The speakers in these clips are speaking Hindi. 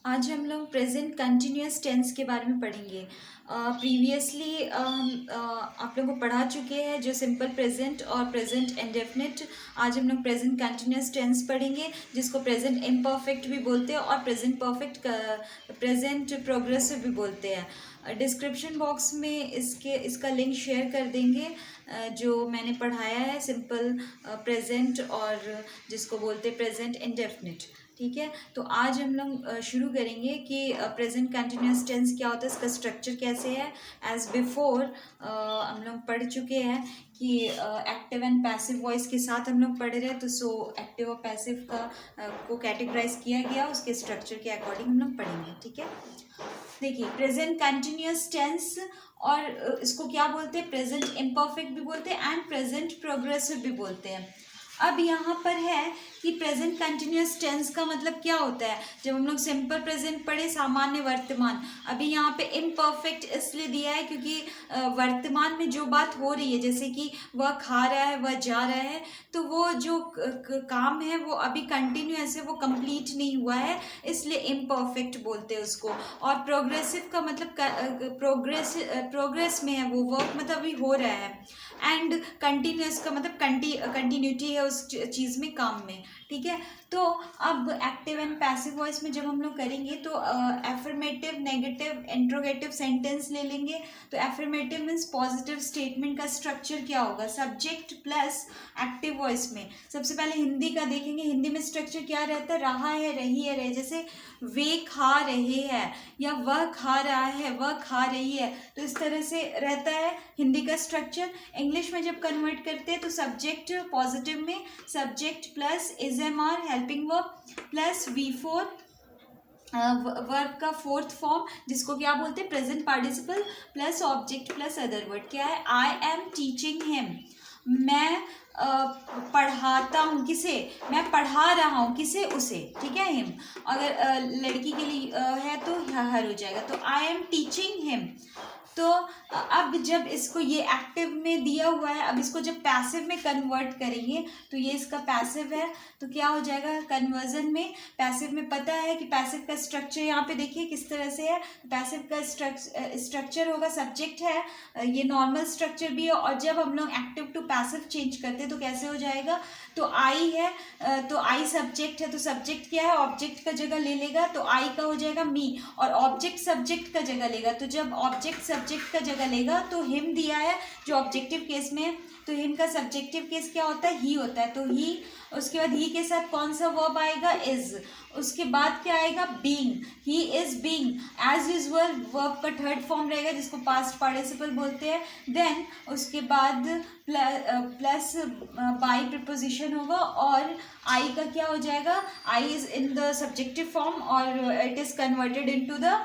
आज हम लोग प्रेजेंट कंटिन्यूअस टेंस के बारे में पढ़ेंगे। प्रीवियसली आप लोगों को पढ़ा चुके हैं जो सिंपल प्रेजेंट और प्रेजेंट इंडेफिनिट। आज हम लोग प्रेजेंट कंटिन्यूअस टेंस पढ़ेंगे जिसको प्रेजेंट इम्परफेक्ट भी बोलते हैं और प्रेजेंट परफेक्ट प्रेजेंट प्रोग्रेसिव भी बोलते हैं। डिस्क्रिप्शन बॉक्स में इसका लिंक शेयर कर देंगे जो मैंने पढ़ाया है सिंपल प्रेजेंट और जिसको बोलते हैं प्रेजेंट इंडेफिनिट। ठीक है, तो आज हम लोग शुरू करेंगे कि प्रेजेंट कंटिन्यूअस टेंस क्या होता है, इसका स्ट्रक्चर कैसे है। एज बिफोर हम लोग पढ़ चुके हैं कि एक्टिव एंड पैसिव वॉइस के साथ हम लोग पढ़ रहे हैं, तो सो एक्टिव और पैसिव का को कैटेगराइज किया गया, उसके स्ट्रक्चर के अकॉर्डिंग हम लोग पढ़ेंगे। ठीक है, देखिए प्रेजेंट कंटिन्यूअस टेंस और इसको क्या बोलते हैं, प्रेजेंट इम्परफेक्ट भी बोलते हैं एंड प्रेजेंट प्रोग्रेसिव भी बोलते हैं। अब यहाँ पर है कि प्रेजेंट कंटिन्यूअस टेंस का मतलब क्या होता है। जब हम लोग सिंपल प्रेजेंट पढ़े सामान्य वर्तमान, अभी यहाँ पे इम्परफेक्ट इसलिए दिया है क्योंकि वर्तमान में जो बात हो रही है, जैसे कि वह खा रहा है, वह जा रहा है, तो वो जो काम है वो अभी कंटिन्यूअस है, वो कंप्लीट नहीं हुआ है, इसलिए इम्परफेक्ट बोलते हैं उसको। और प्रोग्रेसिव का मतलब प्रोग्रेस में है, वो वर्क मतलब अभी हो रहा है। एंड कंटिन्यूअस का मतलब कंटिन्यूटी है उस चीज़ में, काम में। ठीक है, तो अब एक्टिव एंड पैसिव वॉइस में जब हम लोग करेंगे तो एफर्मेटिव, नेगेटिव, इंट्रोगेटिव सेंटेंस ले लेंगे। तो एफर्मेटिव मीन्स पॉजिटिव स्टेटमेंट का स्ट्रक्चर क्या होगा, सब्जेक्ट प्लस एक्टिव वॉइस में। सबसे पहले हिंदी का देखेंगे, हिंदी में स्ट्रक्चर क्या रहता है, रहा है, रही है, रहे। जैसे वे खा रहे हैं या वह खा रहा है, वह खा रही है, तो इस तरह से रहता है हिंदी का स्ट्रक्चर। इंग्लिश में जब कन्वर्ट करते हैं तो सब्जेक्ट पॉजिटिव में subject plus is am are helping verb plus V4 verb का फोर्थ फॉर्म जिसको क्या बोलते हैं, present participle plus object plus other word. क्या है, आई एम टीचिंग हिम, मैं पढ़ाता हूँ, किसे, मैं पढ़ा रहा हूँ, किसे, उसे। ठीक है, हिम अगर लड़की के लिए है तो हर हो जाएगा, तो आई एम टीचिंग हिम। तो अब जब इसको ये एक्टिव में दिया हुआ है, अब इसको जब पैसिव में कन्वर्ट करेंगे तो ये इसका पैसिव है, तो क्या हो जाएगा कन्वर्जन में। पैसिव में पता है कि पैसिव का स्ट्रक्चर यहाँ पे देखिए किस तरह से है। पैसिव का स्ट्रक्चर होगा, सब्जेक्ट है, ये नॉर्मल स्ट्रक्चर भी है, और जब हम लोग एक्टिव टू पैसिव चेंज करते हैं तो कैसे हो जाएगा, तो आई है, तो आई सब्जेक्ट है, तो सब्जेक्ट क्या है, ऑब्जेक्ट का जगह ले लेगा, तो आई का हो जाएगा मी, और ऑब्जेक्ट सब्जेक्ट का जगह लेगा। तो जब ऑब्जेक्ट सब्जेक्ट का जगह लेगा तो हिम दिया है जो ऑब्जेक्टिव केस में है, तो हिम का सब्जेक्टिव केस क्या होता है, ही होता है, तो ही। उसके बाद ही के साथ कौन सा वर्ब आएगा, इज। उसके बाद क्या आएगा, being, he is being. As usual verb का थर्ड फॉर्म रहेगा जिसको पास्ट पार्टिसिपल बोलते हैं। देन उसके बाद प्लस बाई प्रीपोजिशन होगा, और आई का क्या हो जाएगा, I is in the subjective form और it is converted into the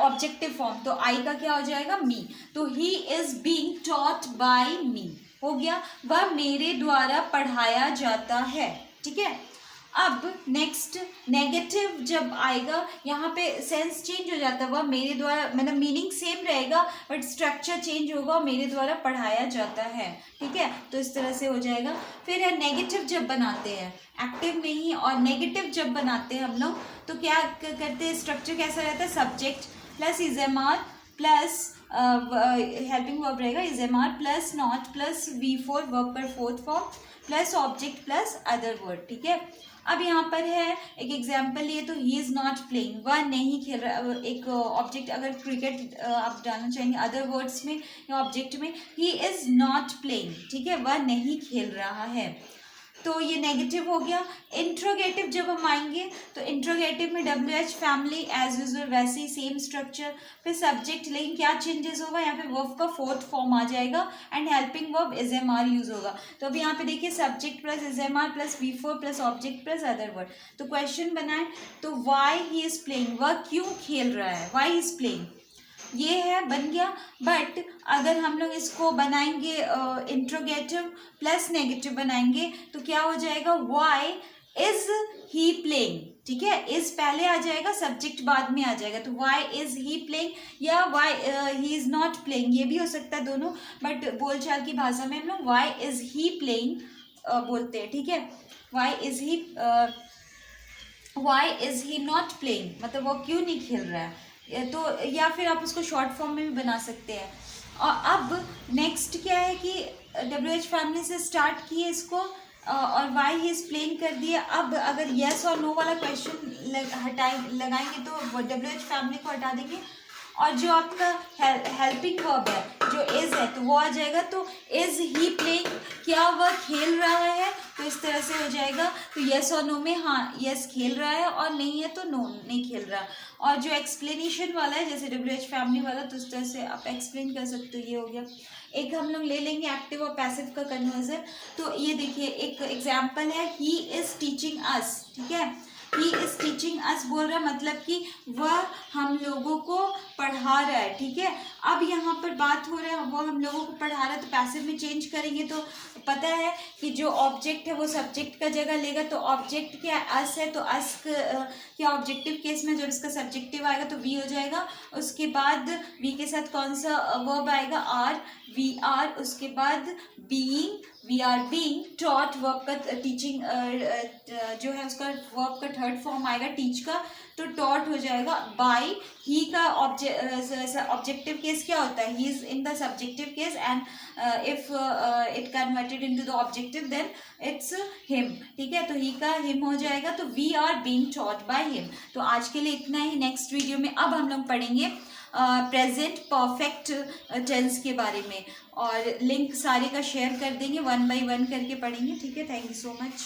objective form, तो आई का क्या हो जाएगा, मी। तो he is being taught by me, हो गया, वह मेरे द्वारा पढ़ाया जाता है। ठीक है, अब नेक्स्ट नेगेटिव जब आएगा, यहाँ पे सेंस चेंज हो जाता है, वह मेरे द्वारा, मतलब मीनिंग सेम रहेगा बट स्ट्रक्चर चेंज होगा, मेरे द्वारा पढ़ाया जाता है। ठीक है, तो इस तरह से हो जाएगा। फिर है नेगेटिव जब बनाते हैं एक्टिव में ही, और नेगेटिव जब बनाते हैं हम लोग तो क्या करते हैं, स्ट्रक्चर कैसा रहता है, subject plus is am are plus helping verb रहेगा, is am are plus not plus V4 verb पर fourth form plus object plus other word. ठीक है, अब यहाँ पर है एक एग्जाम्पल लिए, तो ही इज़ नॉट प्लेइंग, वह नहीं खेल रहा। एक ऑब्जेक्ट अगर क्रिकेट आप डालना चाहेंगे अदर वर्ड्स में या ऑब्जेक्ट में, ही इज़ नॉट प्लेइंग, ठीक है, वह नहीं खेल रहा है, तो ये नेगेटिव हो गया। इंट्रोगेटिव जब हम आएंगे तो इंट्रोगेटिव में WH फैमिली एज यूजुअल वैसे ही सेम स्ट्रक्चर, फिर सब्जेक्ट, लेकिन क्या चेंजेस होगा, यहाँ पे वर्ब का फोर्थ फॉर्म आ जाएगा and helping verb is am are use होगा। तो अब यहाँ पे देखिए subject plus is am are plus V4 plus object plus other word. तो क्वेश्चन बनाए तो वाई ही इज प्लेइंग, वह क्यों खेल रहा है, वाई ही इज प्लेइंग, ये है, बन गया। बट अगर हम लोग इसको बनाएंगे इंट्रोगेटिव प्लस नेगेटिव बनाएंगे तो क्या हो जाएगा, वाई इज ही प्लेइंग। ठीक है, इज पहले आ जाएगा, सब्जेक्ट बाद में आ जाएगा, तो वाई इज ही प्लेइंग या why he is not playing, ये भी हो सकता है दोनों, बट बोलचाल की भाषा में हम लोग वाई इज ही प्लेइंग बोलते हैं। ठीक है, why is he why is he not playing, मतलब वो क्यों नहीं खेल रहा है, तो या फिर आप उसको शॉर्ट फॉर्म में भी बना सकते हैं। और अब नेक्स्ट क्या है कि WH फैमिली से स्टार्ट किए इसको, और वाई ही इज प्लेइंग कर दिया। अब अगर येस और नो वाला क्वेश्चन लगाएंगे तो WH फैमिली को हटा देंगे, और जो आपका हेल्पिंग वर्ब है जो इज है तो वो आ जाएगा। तो इज ही प्लेइंग, क्या वह खेल रहा है, तो इस तरह से हो जाएगा। तो यस और नो में हाँ यस खेल रहा है, और नहीं है तो नो नहीं खेल रहा। और जो एक्सप्लेनेशन वाला है जैसे WH फैमिली वाला, तो इस तरह से आप एक्सप्लेन कर सकते हो। ये हो गया। एक हम लोग ले लेंगे एक्टिव और पैसिव का कन्वर्जन। तो ये देखिए एक एग्जाम्पल है, ही इज टीचिंग अस, ठीक है। ही इज टीचिंग अस बोल रहा, मतलब कि वह हम लोगों को पढ़ा रहा है, ठीक है। अब यहाँ पर बात हो रहा है वो हम लोगों को पढ़ा रहा है, तो पैसिव में चेंज करेंगे तो पता है कि जो ऑब्जेक्ट है वो सब्जेक्ट का जगह लेगा। तो ऑब्जेक्ट क्या अस है, तो अस क्या ऑब्जेक्टिव केस में जब इसका सब्जेक्टिव आएगा तो वी हो जाएगा। उसके बाद वी के साथ कौन सा वर्ब आएगा, आर, वी आर। उसके बाद being, we are being taught, verb का टीचिंग जो है उसका वर्ब का थर्ड फॉर्म आएगा टीच का, तो टॉट हो जाएगा। बाय, ही का ऑब्जेक्टिव केस क्या होता है, he is in the subjective case, and if it converted into the objective then it's him, ठीक है। तो ही का हिम हो जाएगा, तो we are being taught by him. तो आज के लिए इतना ही। नेक्स्ट वीडियो में अब हम लोग पढ़ेंगे प्रेजेंट परफेक्ट टेंस के बारे में, और लिंक सारे का शेयर कर देंगे, 1 by 1 करके पढ़ेंगे, ठीक है। Thank you so much.